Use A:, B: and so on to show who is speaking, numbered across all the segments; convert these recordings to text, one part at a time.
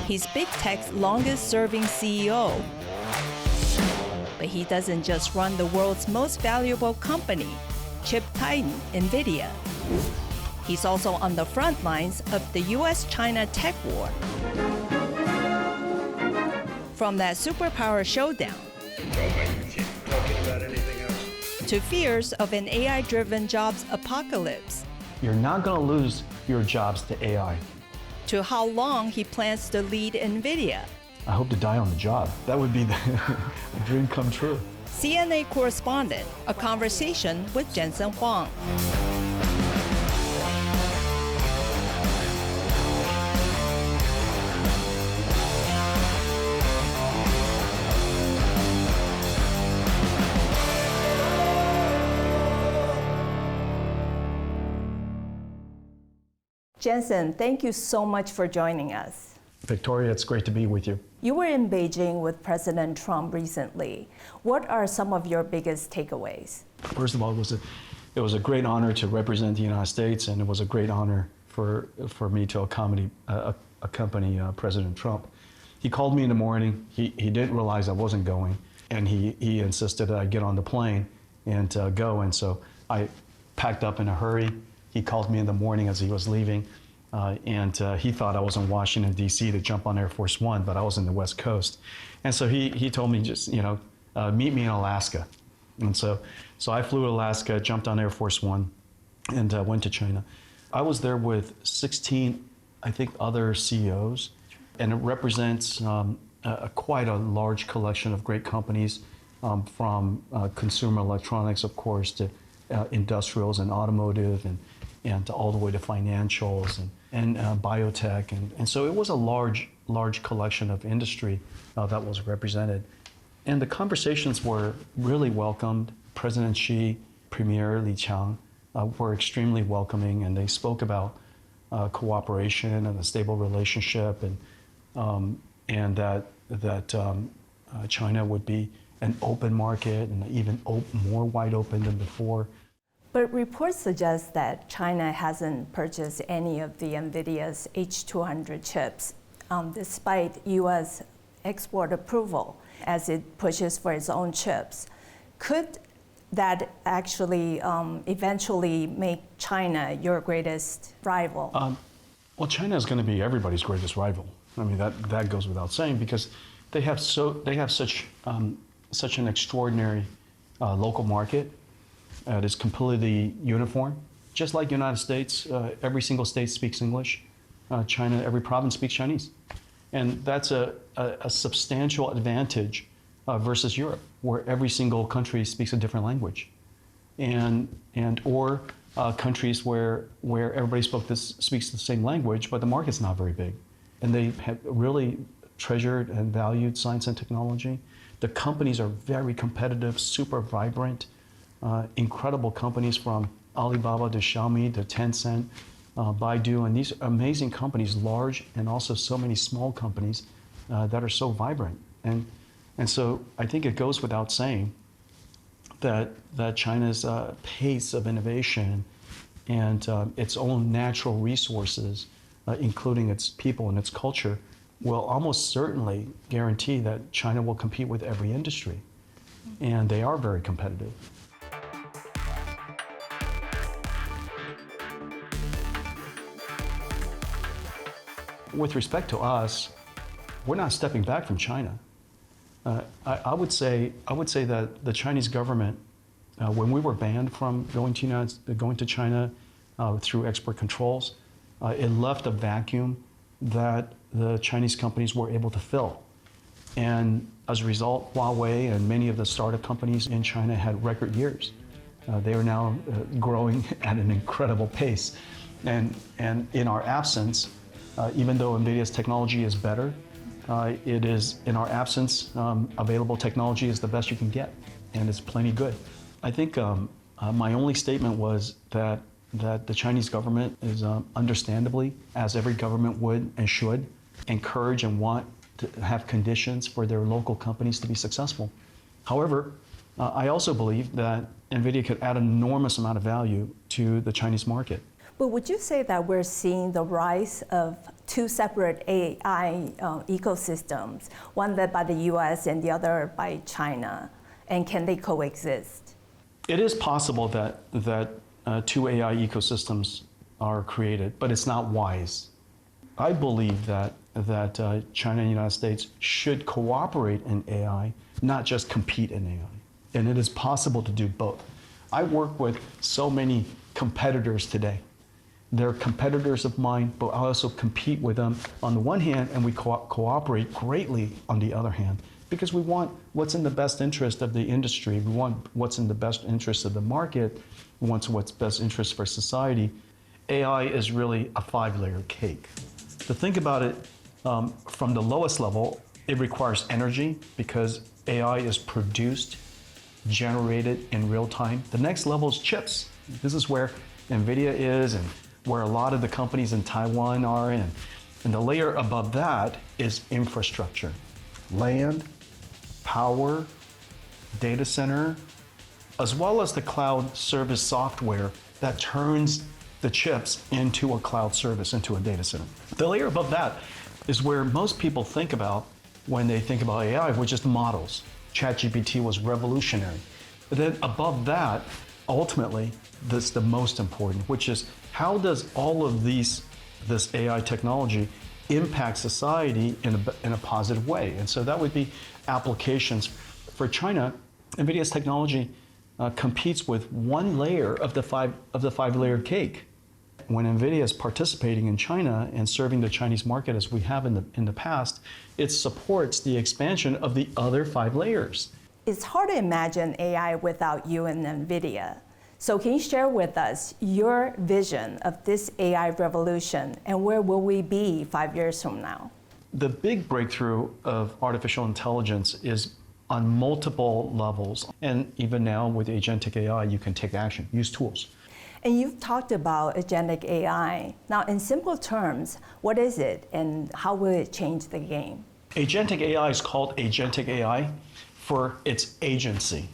A: He's big tech's longest-serving CEO. But he doesn't just run the world's most valuable company, chip titan Nvidia. He's also on the front lines of the US-China tech war. From that superpower showdown to fears of an AI-driven jobs apocalypse,
B: you're not going to lose your jobs to AI.
A: To how long he plans to lead Nvidia.
B: I hope to die on the job. That would be the dream come true.
A: CNA Correspondent, a conversation with Jensen Huang. Jensen, thank you so much for joining us.
B: Victoria, it's great to be with you.
A: You were in Beijing with President Trump recently. What are some of your biggest takeaways?
B: First of all, it was a great honor to represent the United States, and it was a great honor for me to accompany President Trump. He called me in the morning. He didn't realize I wasn't going, and he insisted that I get on the plane and go. And so I packed up in a hurry. He called me in the morning as he was leaving, and he thought I was in Washington, D.C. to jump on Air Force One, but I was in the West Coast. And so he told me, just, meet me in Alaska. And so I flew to Alaska, jumped on Air Force One, and went to China. I was there with 16, I think, other CEOs, and it represents quite a large collection of great companies, from consumer electronics, of course, to industrials and automotive, and all the way to financials and biotech. And so it was a large collection of industry that was represented. And the conversations were really welcomed. President Xi, Premier Li Qiang were extremely welcoming, and they spoke about cooperation and a stable relationship, and that China would be an open market and even more wide open than before.
A: But reports suggest that China hasn't purchased any of the Nvidia's H200 chips, despite US export approval, as it pushes for its own chips. Could that actually eventually make China your greatest rival?
B: Well, China is going to be everybody's greatest rival. I mean, that goes without saying, because they have such an extraordinary local market. It is completely uniform. Just like the United States, every single state speaks English. China, every province speaks Chinese. And that's a substantial advantage versus Europe, where every single country speaks a different language. Or countries where everybody speaks the same language, but the market's not very big. And they have really treasured and valued science and technology. The companies are very competitive, super vibrant. Incredible companies, from Alibaba to Xiaomi to Tencent, Baidu, and these amazing companies, large and also so many small companies that are so vibrant. And so I think it goes without saying that China's pace of innovation and its own natural resources, including its people and its culture, will almost certainly guarantee that China will compete with every industry. And they are very competitive. With respect to us, we're not stepping back from China. I would say that the Chinese government, when we were banned from going to China through export controls, it left a vacuum that the Chinese companies were able to fill. And as a result, Huawei and many of the startup companies in China had record years. They are now growing at an incredible pace. And in our absence, even though Nvidia's technology is better, it is, in our absence, available technology is the best you can get, and it's plenty good. I think my only statement was that the Chinese government is understandably, as every government would and should, encourage and want to have conditions for their local companies to be successful. However, I also believe that Nvidia could add an enormous amount of value to the Chinese market.
A: But would you say that we're seeing the rise of two separate AI ecosystems, one led by the US and the other by China? And can they coexist?
B: It is possible that two AI ecosystems are created, but it's not wise. I believe that China and the United States should cooperate in AI, not just compete in AI. And it is possible to do both. I work with so many competitors today. They're competitors of mine, but I also compete with them on the one hand, and we cooperate greatly on the other hand, because we want what's in the best interest of the industry. We want what's in the best interest of the market. We want what's best interest for society. AI is really a 5-layer cake. To think about it, from the lowest level, it requires energy because AI is produced, generated in real time. The next level is chips. This is where Nvidia is and where a lot of the companies in Taiwan are. And the layer above that is infrastructure. Land, power, data center, as well as the cloud service software that turns the chips into a cloud service, into a data center. The layer above that is where most people think about when they think about AI, which is the models. ChatGPT was revolutionary. But then above that, ultimately, that's the most important, which is how does all of this AI technology impact society in a positive way? And so that would be applications. For China, NVIDIA's technology competes with one layer of the 5-layer cake. When NVIDIA is participating in China and serving the Chinese market as we have in the past, it supports the expansion of the other 5 layers.
A: It's hard to imagine AI without you and NVIDIA. So can you share with us your vision of this AI revolution and where will we be 5 years from now?
B: The big breakthrough of artificial intelligence is on multiple levels. And even now with Agentic AI, you can take action, use tools.
A: And you've talked about Agentic AI. Now, in simple terms, what is it and how will it change the game?
B: Agentic AI is called Agentic AI for its agency.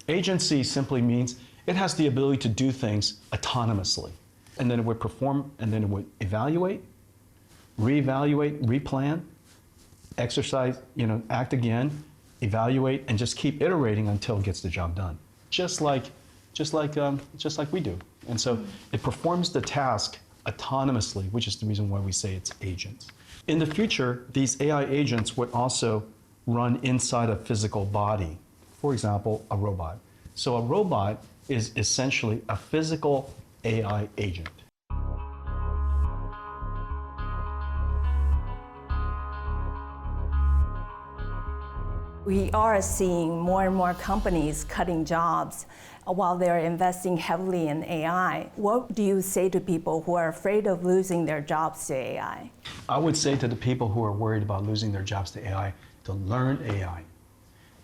B: Agency simply means it has the ability to do things autonomously. And then it would perform, and then it would evaluate, reevaluate, replan, exercise, act again, evaluate, and just keep iterating until it gets the job done. Just like we do. And so it performs the task autonomously, which is the reason why we say it's agents. In the future, these AI agents would also run inside a physical body. For example, a robot. So a robot is essentially a physical AI agent.
A: We are seeing more and more companies cutting jobs while they're investing heavily in AI. What do you say to people who are afraid of losing their jobs to AI?
B: I would say to the people who are worried about losing their jobs to AI, to learn AI.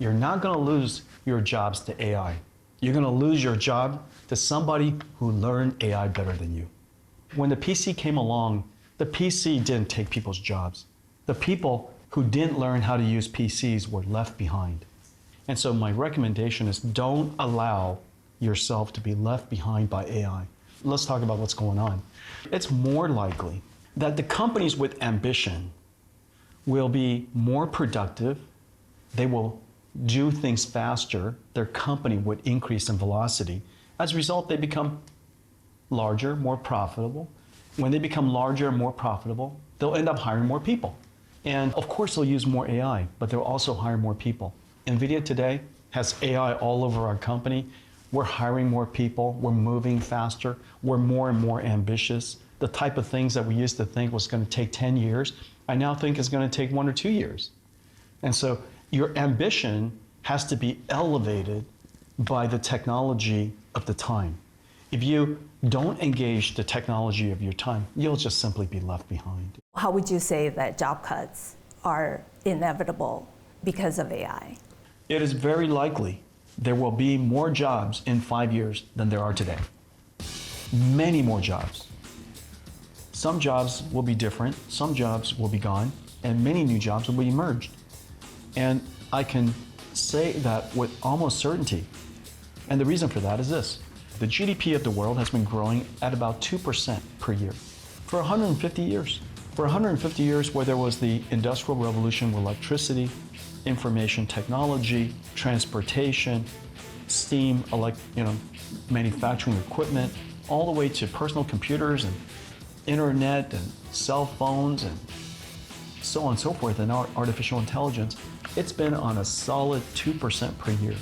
B: You're not going to lose your jobs to AI. You're going to lose your job to somebody who learned AI better than you. When the PC came along, the PC didn't take people's jobs. The people who didn't learn how to use PCs were left behind. And so my recommendation is don't allow yourself to be left behind by AI. Let's talk about what's going on. It's more likely that the companies with ambition will be more productive, they will do things faster, their company would increase in velocity. As a result, they become larger, more profitable. When they become larger and more profitable, they'll end up hiring more people. And of course, they'll use more AI, but they'll also hire more people. NVIDIA today has AI all over our company. We're hiring more people, we're moving faster, we're more and more ambitious. The type of things that we used to think was going to take 10 years, I now think is going to take 1 or 2 years. And so your ambition has to be elevated by the technology of the time. If you don't engage the technology of your time, you'll just simply be left behind.
A: How would you say that job cuts are inevitable because of AI?
B: It is very likely there will be more jobs in 5 years than there are today. Many more jobs. Some jobs will be different, some jobs will be gone, and many new jobs will be emerged. And I can say that with almost certainty. And the reason for that is this. The GDP of the world has been growing at about 2% per year for 150 years. For 150 years, where there was the Industrial Revolution with electricity, information technology, transportation, steam, manufacturing equipment, all the way to personal computers and internet and cell phones and so on and so forth, and artificial intelligence, it's been on a solid 2% per year.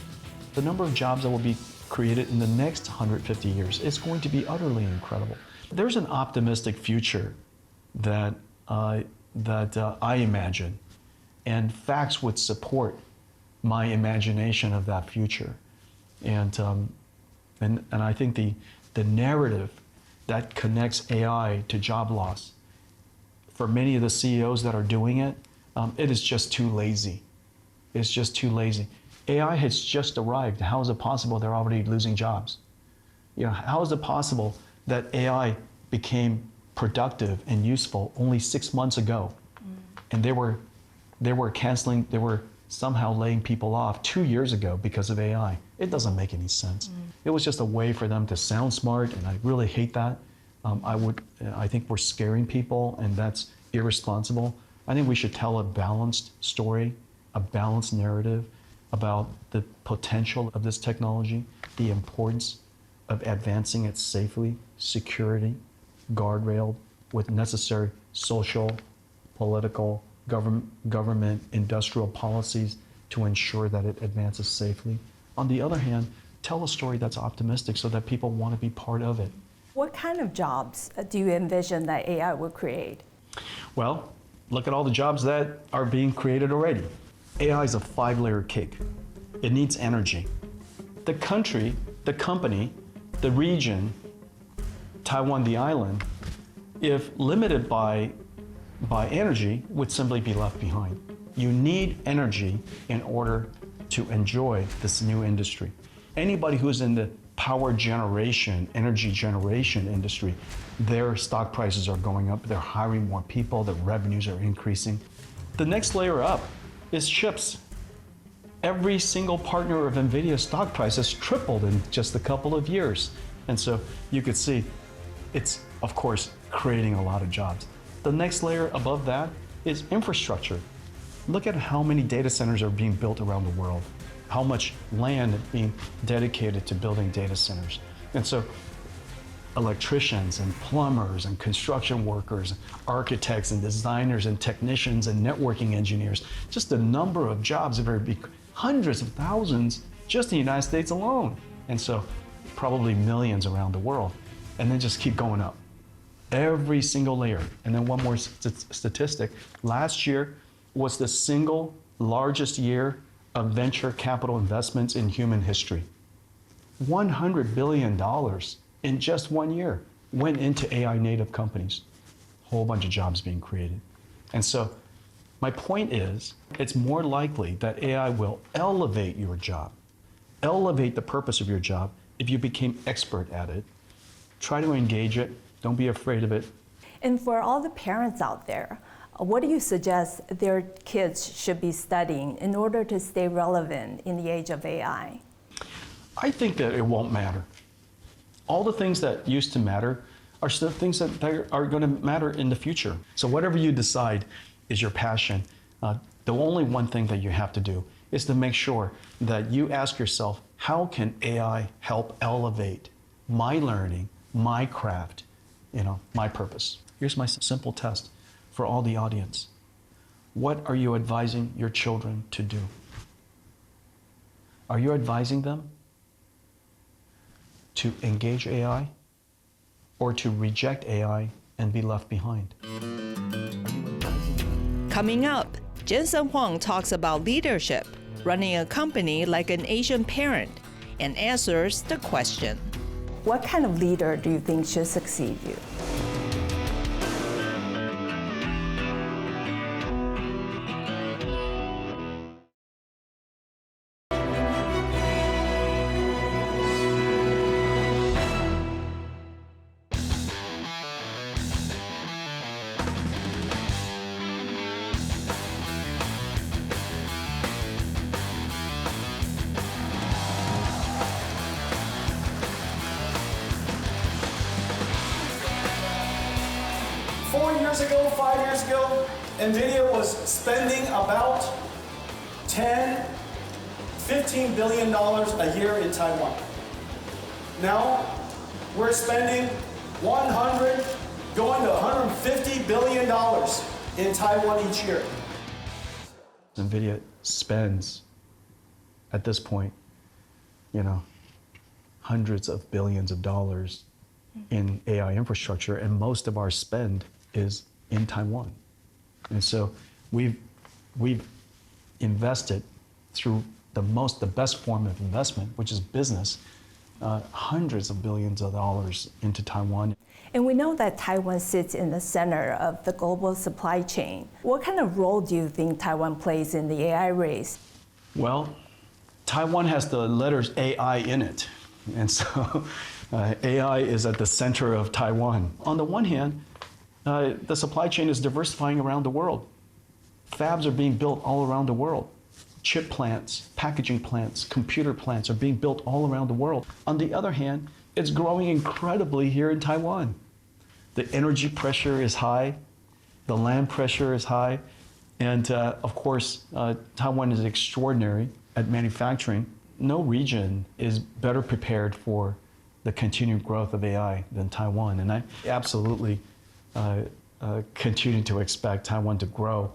B: The number of jobs that will be created in the next 150 years is going to be utterly incredible. There's an optimistic future that I imagine, and facts would support my imagination of that future. And I think the narrative that connects AI to job loss, for many of the CEOs that are doing it, it is just too lazy. It's just too lazy. AI has just arrived. How is it possible they're already losing jobs? How is it possible that AI became productive and useful only 6 months ago, and they were somehow laying people off 2 years ago because of AI? It doesn't make any sense. It was just a way for them to sound smart, and I really hate that. I think we're scaring people, and that's irresponsible. I think we should tell a balanced story, a balanced narrative about the potential of this technology, the importance of advancing it safely, security, guardrailed with necessary social, political, government, industrial policies to ensure that it advances safely. On the other hand, tell a story that's optimistic so that people want to be part of it.
A: What kind of jobs do you envision that AI will create?
B: Well, look at all the jobs that are being created already. AI is a 5-layer cake. It needs energy. The country, the company, the region, Taiwan, the island, if limited by energy, would simply be left behind. You need energy in order to enjoy this new industry. Anybody who's in the power generation, energy generation industry, their stock prices are going up, they're hiring more people, their revenues are increasing. The next layer up is chips. Every single partner of Nvidia's stock price has tripled in just a couple of years. And so you could see it's, of course, creating a lot of jobs. The next layer above that is infrastructure. Look at how many data centers are being built around the world, how much land is being dedicated to building data centers. And so electricians and plumbers and construction workers, architects and designers and technicians and networking engineers, just the number of jobs that are being hundreds of thousands just in the United States alone. And so probably millions around the world. And then just keep going up. Every single layer. And then one more statistic. Last year was the single largest year of venture capital investments in human history. $100 billion in just 1 year went into AI native companies. Whole bunch of jobs being created. And so my point is, it's more likely that AI will elevate your job, elevate the purpose of your job if you became expert at it. Try to engage it. Don't be afraid of it.
A: And for all the parents out there, what do you suggest their kids should be studying in order to stay relevant in the age of AI?
B: I think that it won't matter. All the things that used to matter are still things that are going to matter in the future. So whatever you decide is your passion, the only one thing that you have to do is to make sure that you ask yourself, how can AI help elevate my learning, my craft, my purpose? Here's my simple test for all the audience. What are you advising your children to do? Are you advising them to engage AI or to reject AI and be left behind?
C: Coming up, Jensen Huang talks about leadership, running a company like an Asian parent, and answers the question.
A: What kind of leader do you think should succeed you?
D: 4 years ago, 5 years ago, Nvidia was spending about $10–15 billion a year in Taiwan. Now, we're spending 100, going to $150 billion in Taiwan each year.
B: Nvidia spends, at this point, hundreds of billions of dollars in AI infrastructure, and most of our spend is in Taiwan. And so we've invested through the best form of investment, which is business, hundreds of billions of dollars into Taiwan.
A: And we know that Taiwan sits in the center of the global supply chain. What kind of role do you think Taiwan plays in the AI race?
B: Well, Taiwan has the letters AI in it. And so AI is at the center of Taiwan. On the one hand, the supply chain is diversifying around the world. Fabs are being built all around the world. Chip plants, packaging plants, computer plants are being built all around the world. On the other hand, it's growing incredibly here in Taiwan. The energy pressure is high, the land pressure is high, and of course, Taiwan is extraordinary at manufacturing. No region is better prepared for the continued growth of AI than Taiwan, and I absolutely continue to expect Taiwan to grow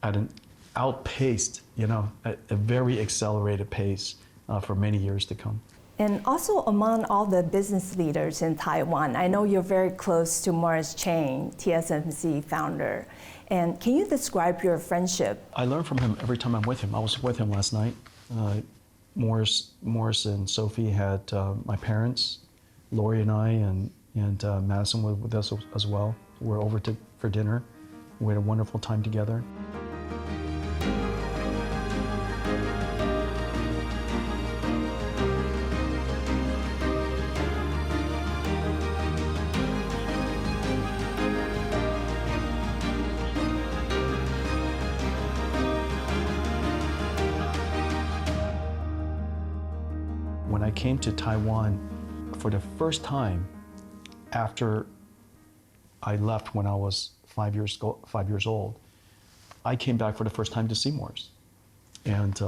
B: at an outpaced, a very accelerated pace for many years to come.
A: And also among all the business leaders in Taiwan, I know you're very close to Morris Chang, TSMC founder. And can you describe your friendship?
B: I learn from him every time I'm with him. I was with him last night. Morris and Sophie had my parents, Lori and I, and Madison was with us as well. We're over for dinner. We had a wonderful time together. When I came to Taiwan for the first time after I left when I was 5 years old, I came back for the first time to see Morris. And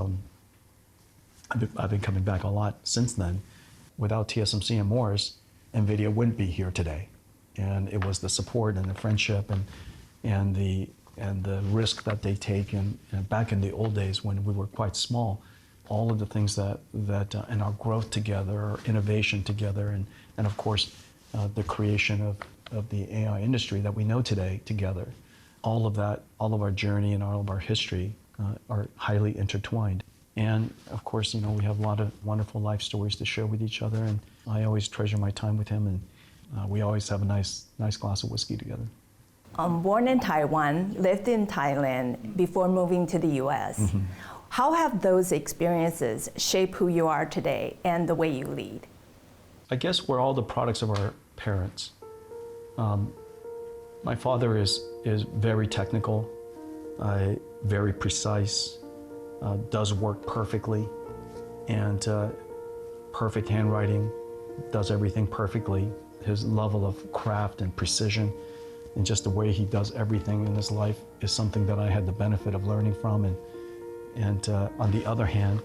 B: I've been coming back a lot since then. Without TSMC and Morris, Nvidia wouldn't be here today. And it was the support and the friendship and the risk that they take. And back in the old days when we were quite small, all of the things that and our growth together, our innovation together, and of course, the creation of the AI industry that we know today together. All of that, all of our journey and all of our history are highly intertwined. And of course, we have a lot of wonderful life stories to share with each other, and I always treasure my time with him, and we always have a nice glass of whiskey together.
A: Born in Taiwan, lived in Thailand before moving to the US. Mm-hmm. How have those experiences shaped who you are today and the way you lead?
B: I guess we're all the products of our parents. My father is very technical, very precise, does work perfectly, and perfect handwriting, does everything perfectly. His level of craft and precision and just the way he does everything in his life is something that I had the benefit of learning from. And on the other hand,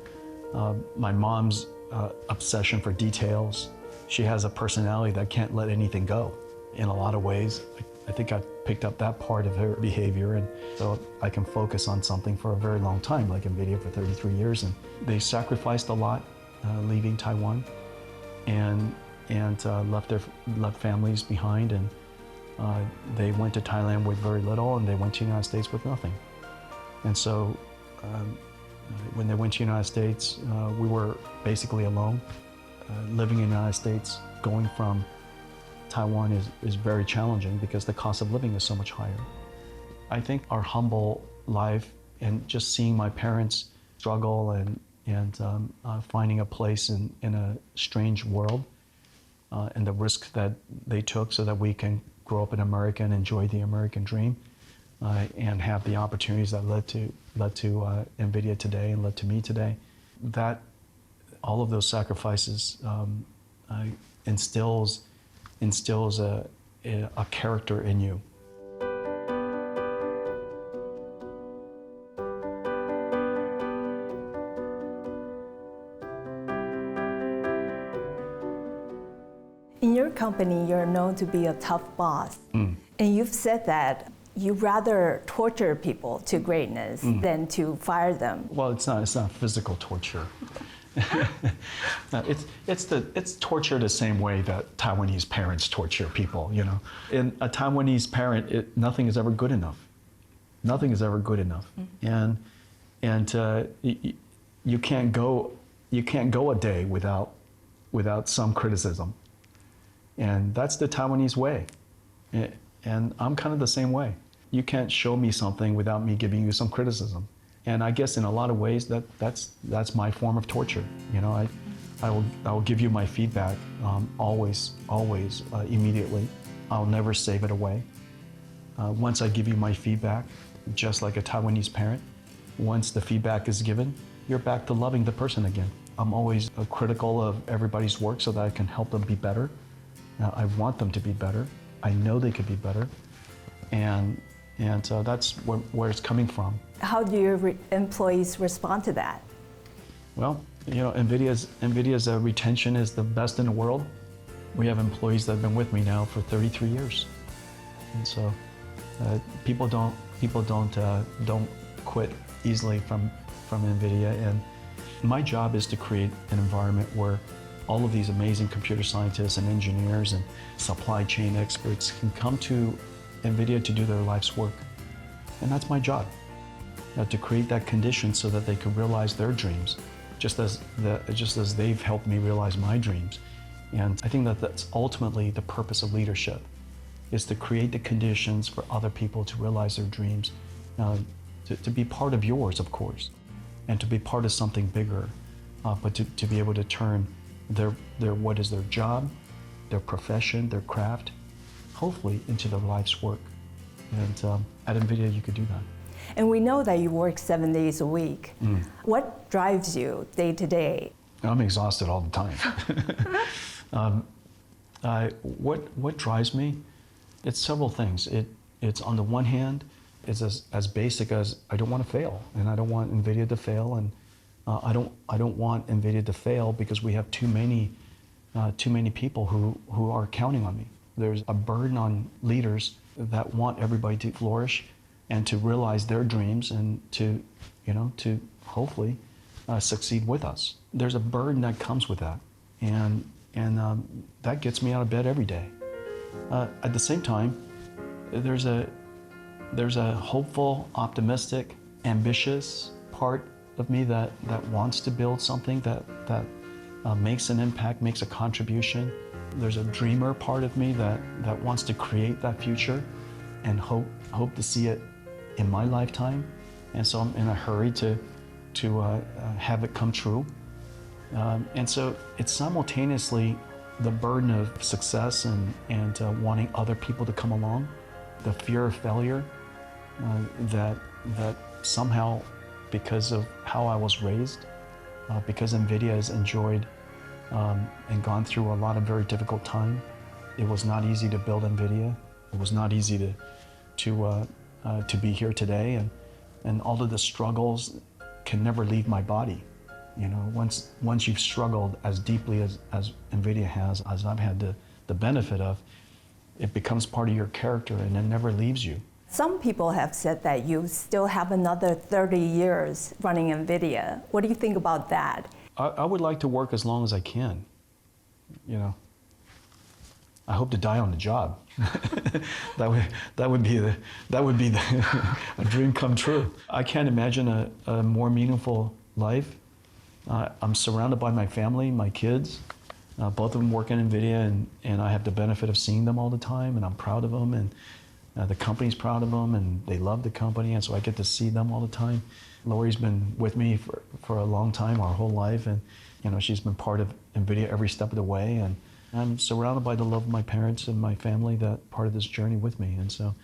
B: my mom's obsession for details. She has a personality that can't let anything go in a lot of ways. I think I picked up that part of her behavior, and so I can focus on something for a very long time, like Nvidia for 33 years. And they sacrificed a lot leaving Taiwan and left families behind, and they went to Thailand with very little, and they went to the United States with nothing. And so when they went to the United States, we were basically alone. Living in the United States, going from Taiwan is very challenging because the cost of living is so much higher. I think our humble life and just seeing my parents struggle and finding a place in a strange world and the risk that they took so that we can grow up in America and enjoy the American dream and have the opportunities that led to Nvidia today and led to me today. That all of those sacrifices instills a character in you.
A: company, you're known to be a tough boss. And you've said that you rather torture people to greatness than to fire them.
B: Well, it's not physical torture. No, it's torture the same way that Taiwanese parents torture people, you know. In a Taiwanese parent, nothing is ever good enough. Nothing is ever good enough. And you can't go a day without some criticism. And that's the Taiwanese way. And I'm kind of the same way. You can't show me something without me giving you some criticism. And I guess in a lot of ways that's my form of torture. You know, I will give you my feedback always, immediately. I'll never save it away. Once I give you my feedback, just like a Taiwanese parent, once the feedback is given, you're back to loving the person again. I'm always critical of everybody's work so that I can help them be better. I want them to be better. I know they could be better. And that's where it's coming from.
A: How do your employees respond to that?
B: Well, you know, Nvidia's retention is the best in the world. We have employees that have been with me now for 33 years. And so people don't quit easily from Nvidia. And my job is to create an environment where all of these amazing computer scientists and engineers and supply chain experts can come to Nvidia to do their life's work. And that's my job, to create that condition so that they can realize their dreams, just as they've helped me realize my dreams. And I think that that's ultimately the purpose of leadership, is to create the conditions for other people to realize their dreams, to be part of yours, of course, and to be part of something bigger, but to be able to turn their what is their job, their profession, their craft, hopefully into their life's work. And at Nvidia, you could do that.
A: And we know that you work 7 days a week. What drives you day to day?
B: I'm exhausted all the time. What drives me? It's several things. It's on the one hand, it's as basic as I don't want to fail, and I don't want Nvidia to fail, and I don't want Nvidia to fail because we have too many people who are counting on me. There's a burden on leaders that want everybody to flourish and to realize their dreams and to hopefully succeed with us. There's a burden that comes with that, and that gets me out of bed every day. At the same time, there's a hopeful, optimistic, ambitious part of me that wants to build something that makes an impact, makes a contribution. There's a dreamer part of me that wants to create that future and hope to see it in my lifetime. And so I'm in a hurry to have it come true. And so it's simultaneously the burden of success and wanting other people to come along, the fear of failure, that somehow, because of how I was raised, because Nvidia has enjoyed and gone through a lot of very difficult time. It was not easy to build Nvidia. It was not easy to be here today, and all of the struggles can never leave my body. You know, once you've struggled as deeply as Nvidia has, as I've had the benefit of, it becomes part of your character and it never leaves you.
A: Some people have said that you still have another 30 years running Nvidia. What do you think about that?
B: I would like to work as long as I can. You know, I hope to die on the job. that would be a dream come true. I can't imagine a more meaningful life. I'm surrounded by my family, my kids. Both of them work in Nvidia, and I have the benefit of seeing them all the time, and I'm proud of them, and the company's proud of them, and they love the company, and so I get to see them all the time. Lori's been with me for a long time, our whole life, and she's been part of Nvidia every step of the way, and I'm surrounded by the love of my parents and my family that part of this journey with me, and so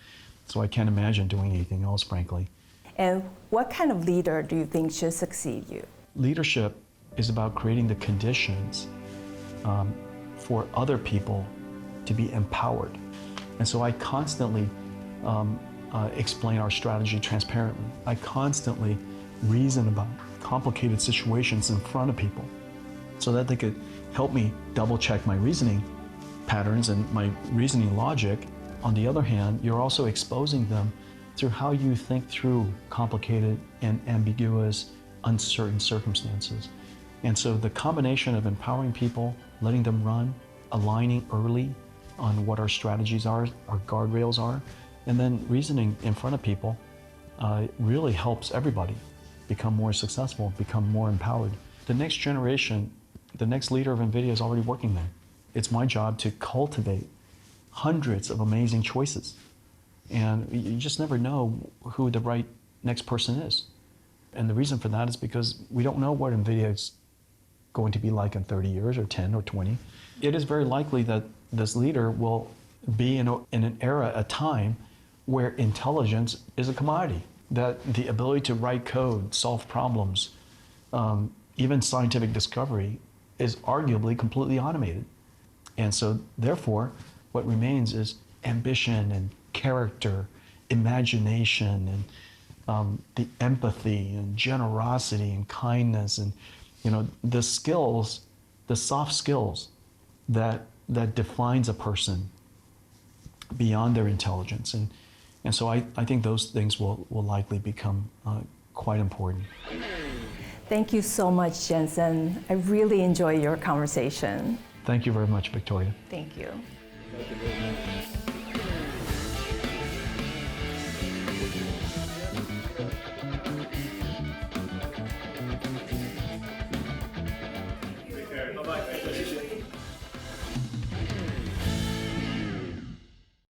B: I can't imagine doing anything else, frankly.
A: And what kind of leader do you think should succeed you?
B: Leadership is about creating the conditions for other people to be empowered. And so I constantly explain our strategy transparently. I constantly reason about complicated situations in front of people so that they could help me double check my reasoning, patterns and my reasoning logic. On the other hand, you're also exposing them through how you think through complicated and ambiguous, uncertain circumstances. And so the combination of empowering people, letting them run, aligning early on what our strategies are, our guardrails are, and then reasoning in front of people really helps everybody become more successful, become more empowered. The next generation, the next leader of NVIDIA is already working there. It's my job to cultivate hundreds of amazing choices. And you just never know who the right next person is. And the reason for that is because we don't know what NVIDIA is going to be like in 30 years or 10 or 20. It is very likely that this leader will be in an era, a time, where intelligence is a commodity, that the ability to write code, solve problems, even scientific discovery is arguably completely automated. And so therefore, what remains is ambition and character, imagination, and the empathy and generosity and kindness, and the skills, the soft skills that defines a person beyond their intelligence. And so I think those things will likely become quite important.
A: Thank you so much, Jensen. I really enjoy your conversation.
B: Thank you very much, Victoria.
A: Thank you.
B: Thank you very much.